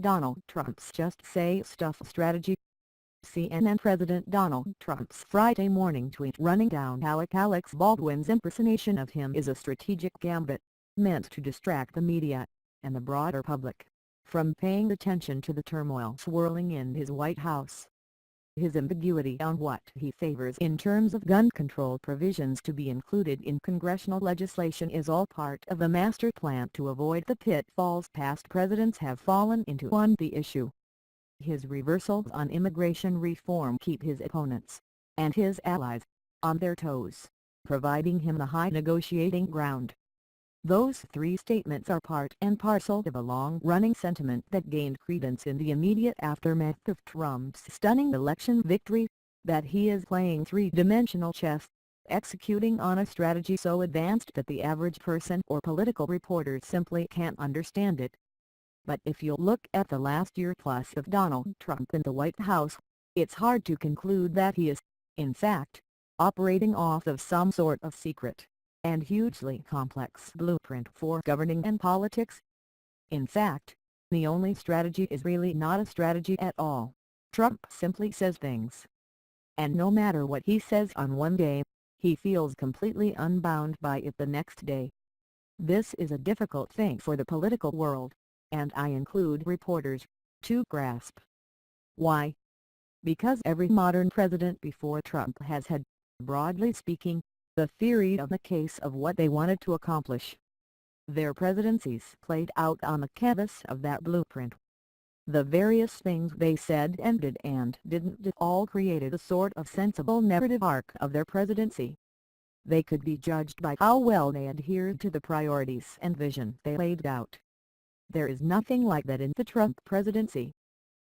Donald Trump's Just Say Stuff strategy. CNN President Donald Trump's Friday morning tweet running down Alex Baldwin's impersonation of him is a strategic gambit, meant to distract the media, and the broader public, from paying attention to the turmoil swirling in his White House. His ambiguity on what he favors in terms of gun control provisions to be included in congressional legislation is all part of a master plan to avoid the pitfalls past presidents have fallen into on the issue. His reversals on immigration reform keep his opponents, and his allies, on their toes, providing him the high negotiating ground. Those three statements are part and parcel of a long-running sentiment that gained credence in the immediate aftermath of Trump's stunning election victory, that he is playing three-dimensional chess, executing on a strategy so advanced that the average person or political reporter simply can't understand it. But if you look at the last year plus of Donald Trump in the White House, it's hard to conclude that he is, in fact, operating off of some sort of secret and hugely complex blueprint for governing and politics. In fact, the only strategy is really not a strategy at all. Trump simply says things. And no matter what he says on one day, he feels completely unbound by it the next day. This is a difficult thing for the political world, and I include reporters, to grasp. Why? Because every modern president before Trump has had, broadly speaking, the theory of the case of what they wanted to accomplish. Their presidencies played out on the canvas of that blueprint. The various things they said and did and didn't do all created a sort of sensible narrative arc of their presidency. They could be judged by how well they adhered to the priorities and vision they laid out. There is nothing like that in the Trump presidency.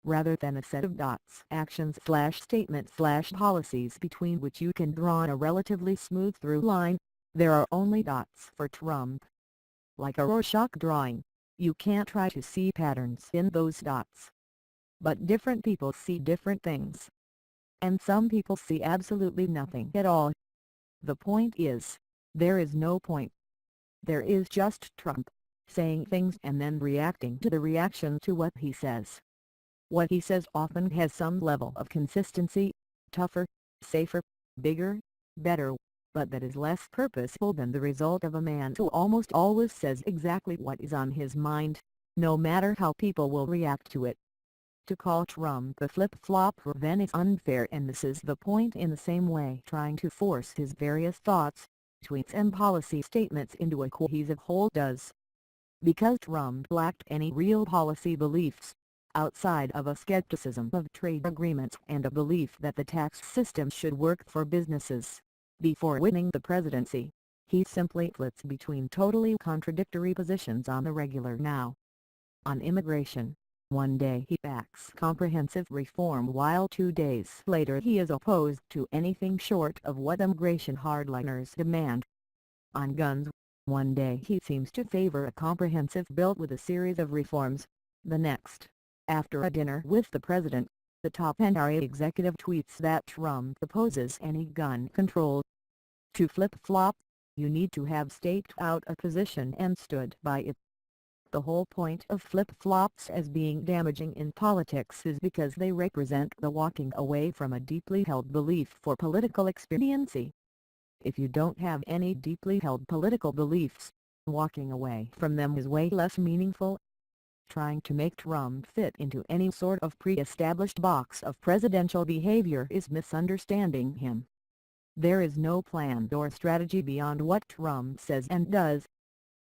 Rather than a set of dots, actions/statements/policies between which you can draw a relatively smooth through line, there are only dots for Trump. Like a Rorschach drawing, you can't try to see patterns in those dots. But different people see different things. And some people see absolutely nothing at all. The point is, there is no point. There is just Trump, saying things and then reacting to the reaction to what he says. What he says often has some level of consistency, tougher, safer, bigger, better, but that is less purposeful than the result of a man who almost always says exactly what is on his mind, no matter how people will react to it. To call Trump a flip-flopper then is unfair, and misses the point in the same way trying to force his various thoughts, tweets and policy statements into a cohesive whole does. Because Trump lacked any real policy beliefs, outside of a skepticism of trade agreements and a belief that the tax system should work for businesses. Before winning the presidency, he simply flits between totally contradictory positions on the regular now. On immigration, one day he backs comprehensive reform while 2 days later he is opposed to anything short of what immigration hardliners demand. On guns, one day he seems to favor a comprehensive bill with a series of reforms, the next, after a dinner with the president, the top NRA executive tweets that Trump opposes any gun control. To flip-flop, you need to have staked out a position and stood by it. The whole point of flip-flops as being damaging in politics is because they represent the walking away from a deeply held belief for political expediency. If you don't have any deeply held political beliefs, walking away from them is way less meaningful. Trying to make Trump fit into any sort of pre-established box of presidential behavior is misunderstanding him. There is no plan or strategy beyond what Trump says and does.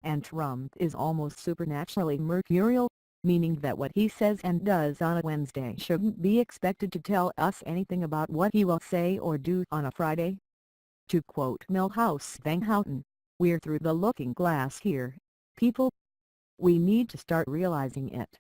And Trump is almost supernaturally mercurial, meaning that what he says and does on a Wednesday shouldn't be expected to tell us anything about what he will say or do on a Friday. To quote Milhouse Van Houten, "We're through the looking glass here, people. We need to start realizing it."